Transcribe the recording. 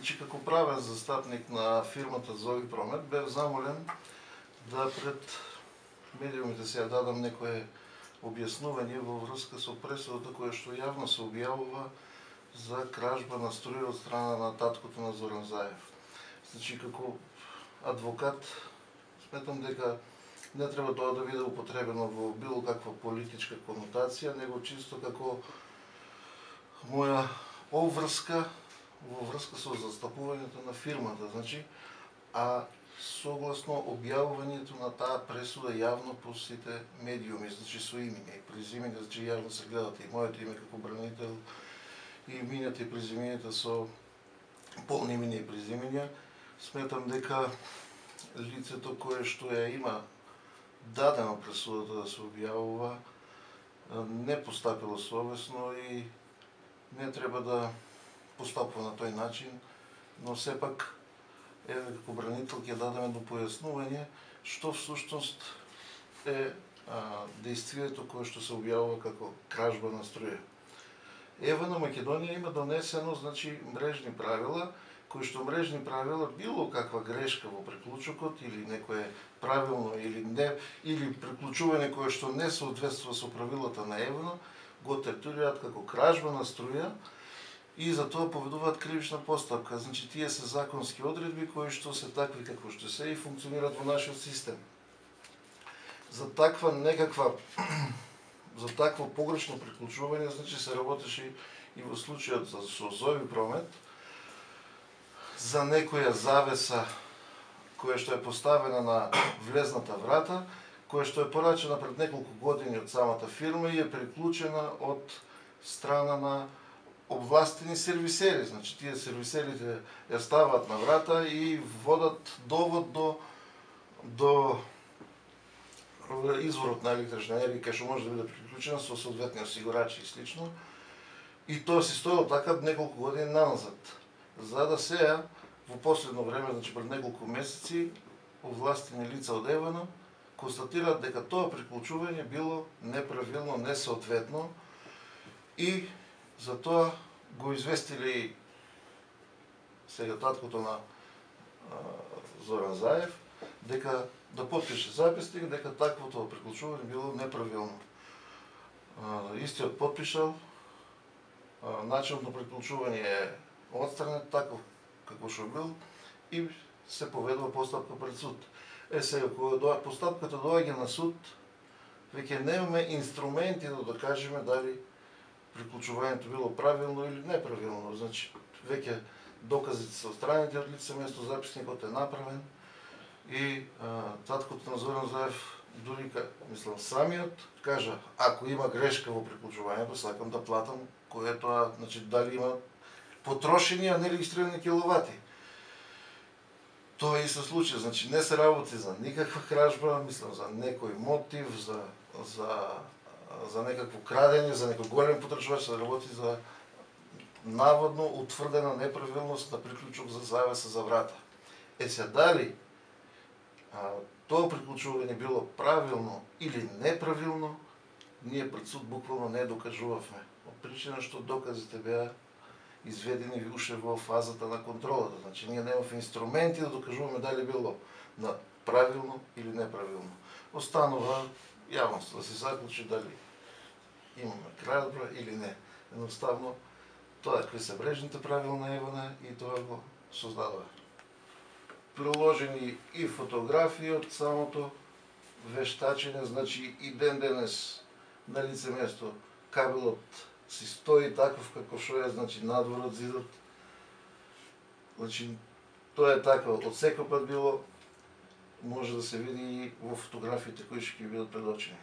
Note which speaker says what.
Speaker 1: Значи, како правен застапник на фирмата Зови Промет, бев замолен да пред медиумите се дадам некое објаснување во врска со пресудата која што јавно се објавува за кражба на струја од страна на таткото на Зоран Заев. Значи, како адвокат, сметам дека не треба тоа да биде употребено во било каква политичка конотација, него чисто како моја обврска во врска со застапувањето на фирмата, значи, а согласно објавувањето на таа пресуда јавно по сите медиуми, значи со имиња и презимења, значи јавно се гледате и моето име како бранител, и имињата и презимењата со полни имиња и презимења. Сметам дека лицето кое што ја има дадено пресудата да се објавува не постапило совесно и не треба да постапува на тој начин, но сепак еве како бранител ќе дадеме до појаснување што всушност е дејствието кое што се објавува како кражба на струја. ЕВН Македонија има донесено, значи, мрежни правила, кои што мрежни правила било каква грешка во приклучокот или некое правилно или не, или приклучување кое што не соодветствува со правилата на ЕВН, го третираат како кражба на струја и за тоа поведуваат кривична постапка. Значи, тие се законски одредби кои што се такви како што се и функционираат во нашиот систем. За таква некаква за такво погрешно приклучување, значи се работеше и во случајот со Зови Промет, за некоја завеса која што е поставена на влезната врата, која што е порачена пред неколку години од самата фирма и е приклучена од страна на обвластени сервисери. Значи, тие сервисерите ја ставаат на врата и водат довод до изворот на електрична енергија, кај што може да биде приклучена со соодветни осигурачи и слично. И тоа се стоело така неколку години наназад. За да сега, во последно време, значи пред неколку месеци, овластени лица од ЕВН констатираат дека тоа приклучување било неправилно, несоодветно и затоа го известили сега таткото на Зоран Заев дека да потпише записник дека таквото приклучување било неправилно. Истиот потпишал, начинот на приклучување е отстранет таков како што бил и се поведува постапка пред суд. Сега, кога постапката доаѓа на суд, веќе немаме инструменти да докажеме дали приклучувањето било правилно или неправилно. Значи, веќе доказите се отстранети од лице место, записникот е направен и таткото на Зоран Заев дури, мислам, самиот кажа, ако има грешка во приклучувањето, сакам да платам кое тоа, значи дали има потрошени, а не регистрирани киловати. Тоа и се случи, значи не се работи за никаква кражба, мислам за некој мотив, за некакво крадење, за некој голем потребувач, се работи за наводно утврдена неправилност на приклучок за завеса за врата. Се дали тоа приклучување било правилно или неправилно, ние пред суд буквално не докажувавме. Од причина што доказите беа изведени уште во фазата на контролата. Значи, ние немавме инструменти да докажуваме дали било правилно или неправилно. Останува јавноста да се заклучи дали имаме кражба или не. Едноставно, тоа кои се мрежните правила на ЕВН и тоа го создадува. Приложени и фотографии од самото вештачење, значи и ден денес на лице место кабелот си стои таков како што е, значи надвор од зидот. Значи, тоа е така, од секој пат било, може да се види и во фотографиите кои ќе бидат предочени.